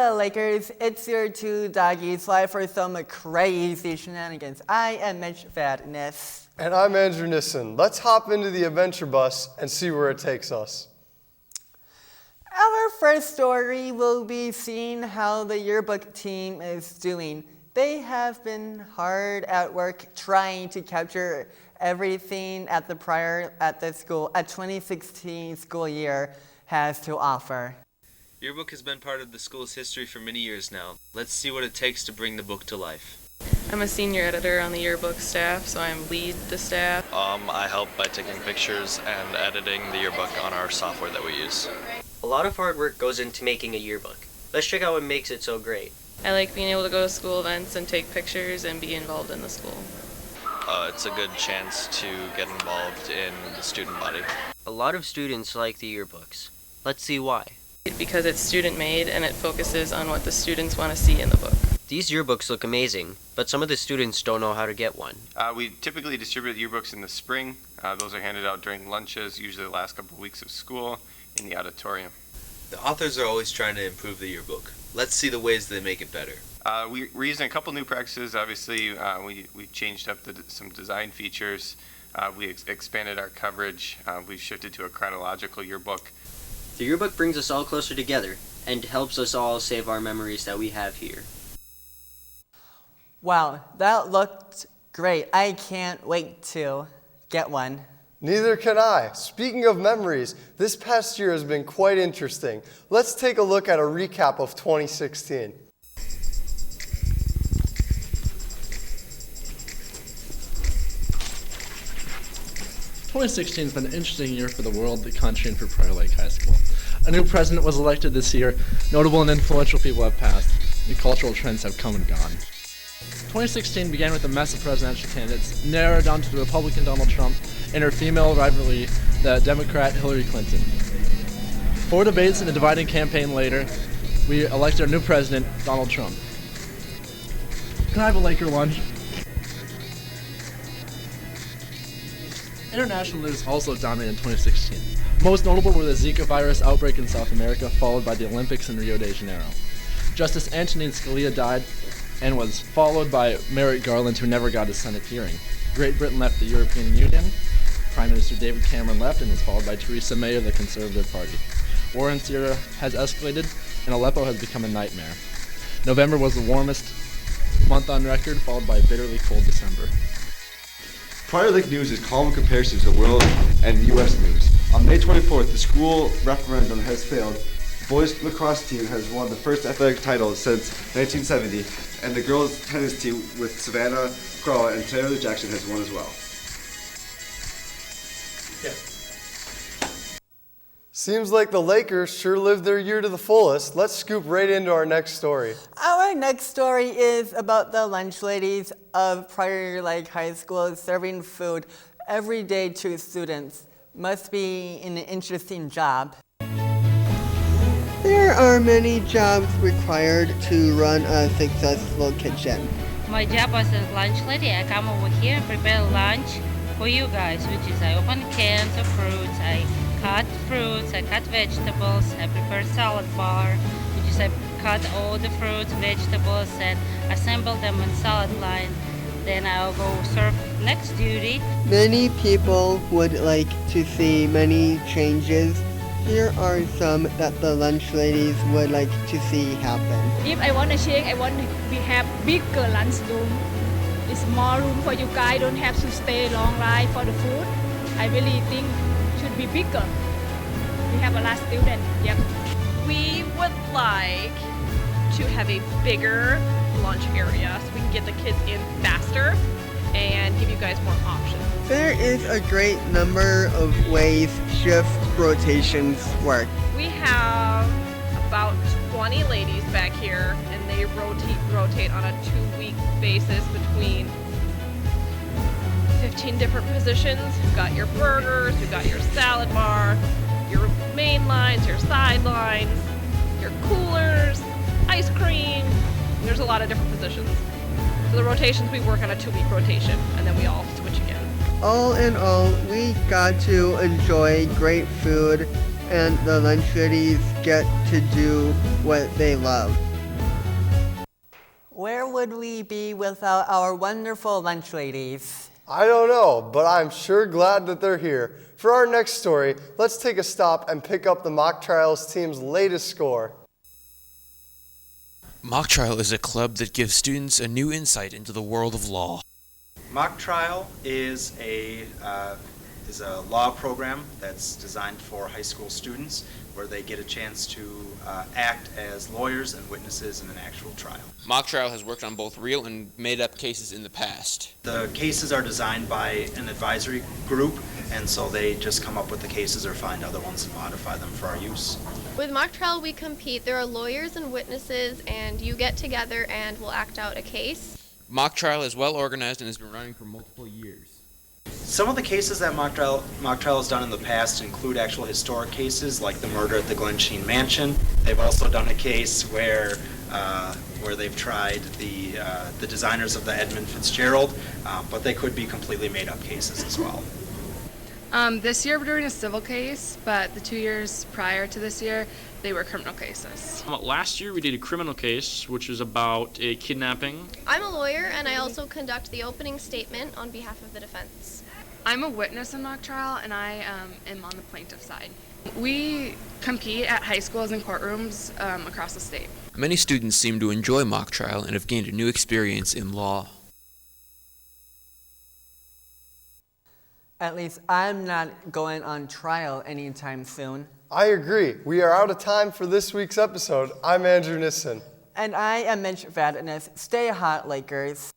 the Lakers, it's your two doggies live for some crazy shenanigans. I am Mitch Vadnais. And I'm Andrew Nissen. Let's hop into the adventure bus and see where it takes us. Our first story will be seeing how the yearbook team is doing. They have been hard at work trying to capture everything at the school, a 2016 school year has to offer. Yearbook has been part of the school's history for many years now. Let's see what it takes to bring the book to life. I'm a senior editor on the yearbook staff, so I lead the staff. I help by taking pictures and editing the yearbook on our software that we use. A lot of hard work goes into making a yearbook. Let's check out what makes it so great. I like being able to go to school events and take pictures and be involved in the school. It's a good chance to get involved in the student body. A lot of students like the yearbooks. Let's see why. Because it's student-made and it focuses on what the students want to see in the book. These yearbooks look amazing, but some of the students don't know how to get one. We typically distribute yearbooks in the spring. Those are handed out during lunches, usually the last couple of weeks of school, in the auditorium. The authors are always trying to improve the yearbook. Let's see the ways they make it better. We're using a couple new practices. Obviously, we changed up some design features. We expanded our coverage. We've shifted to a chronological yearbook. The yearbook brings us all closer together and helps us all save our memories that we have here. Wow, that looked great. I can't wait to get one. Neither can I. Speaking of memories, this past year has been quite interesting. Let's take a look at a recap of 2016. "2016 has been an interesting year for the world, the country, and for Prior Lake High School. A new president was elected this year. Notable and influential people have passed. New cultural trends have come and gone. 2016 began with a mess of presidential candidates, narrowed down to the Republican Donald Trump and her female rivalry, the Democrat Hillary Clinton. 4 debates and a dividing campaign later, we elected our new president, Donald Trump. Can I have a Laker lunch? International news also dominated in 2016. Most notable were the Zika virus outbreak in South America, followed by the Olympics in Rio de Janeiro. Justice Antonin Scalia died and was followed by Merrick Garland, who never got his Senate hearing. Great Britain left the European Union. Prime Minister David Cameron left and was followed by Theresa May of the Conservative Party. War in Syria has escalated, and Aleppo has become a nightmare. November was the warmest month on record, followed by a bitterly cold December. Prior Lake news is calm in comparison to the world and U.S. news. On May 24th, the school referendum has failed. The boys lacrosse team has won the first athletic title since 1970, and the girls tennis team with Savannah Crowe and Taylor Jackson has won as well. Seems like the Lakers sure lived their year to the fullest. Let's scoop right into our next story. Our next story is about the lunch ladies of Prior Lake High School serving food every day to students. Must be an interesting job. There are many jobs required to run a successful kitchen. My job as a lunch lady, I come over here and prepare lunch for you guys, which is I open cans of fruits, I cut fruits, I cut vegetables, I prepare salad bar, which is I cut all the fruits, vegetables, and assemble them in salad line. Then I'll go serve next duty. Many people would like to see many changes. Here are some that the lunch ladies would like to see happen. If I want to change, I want to have bigger lunchroom. It's more room for you guys. Don't have to stay long line for the food. I really think should be bigger. We have a lot of students. Yep. We would like to have a bigger lunch area so we can get the kids in faster and give you guys more options. There is a great number of ways shift rotations work. We have about 20 ladies back here, and they rotate on a 2-week basis between 15 different positions. You've got your burgers, you've got your salad bar, your main lines, your side lines, your coolers, ice cream. There's a lot of different positions. So the rotations, we work on a 2-week rotation, and then we all switch again. All in all, we got to enjoy great food, and the lunch ladies get to do what they love. Where would we be without our wonderful lunch ladies? I don't know, but I'm sure glad that they're here. For our next story, let's take a stop and pick up the mock trials team's latest score. Mock Trial is a club that gives students a new insight into the world of law. Mock Trial is a law program that's designed for high school students where they get a chance to act as lawyers and witnesses in an actual trial. Mock Trial has worked on both real and made-up cases in the past. The cases are designed by an advisory group, and so they just come up with the cases or find other ones and modify them for our use. With Mock Trial, we compete. There are lawyers and witnesses, and you get together and we'll act out a case. Mock Trial is well organized and has been running for multiple years. Some of the cases that Mock Trial has done in the past include actual historic cases, like the murder at the Glen Sheen Mansion. They've also done a case where they've tried the designers of the Edmund Fitzgerald, but they could be completely made-up cases as well. This year we're doing a civil case, but the 2 years prior to this year, they were criminal cases. Last year we did a criminal case, which was about a kidnapping. I'm a lawyer, and I also conduct the opening statement on behalf of the defense. I'm a witness in mock trial, and I am on the plaintiff side. We compete at high schools and courtrooms across the state. Many students seem to enjoy Mock Trial and have gained a new experience in law. At least I'm not going on trial anytime soon. I agree. We are out of time for this week's episode. I'm Andrew Nissen. And I am Mitch Vadnais. Stay hot, Lakers.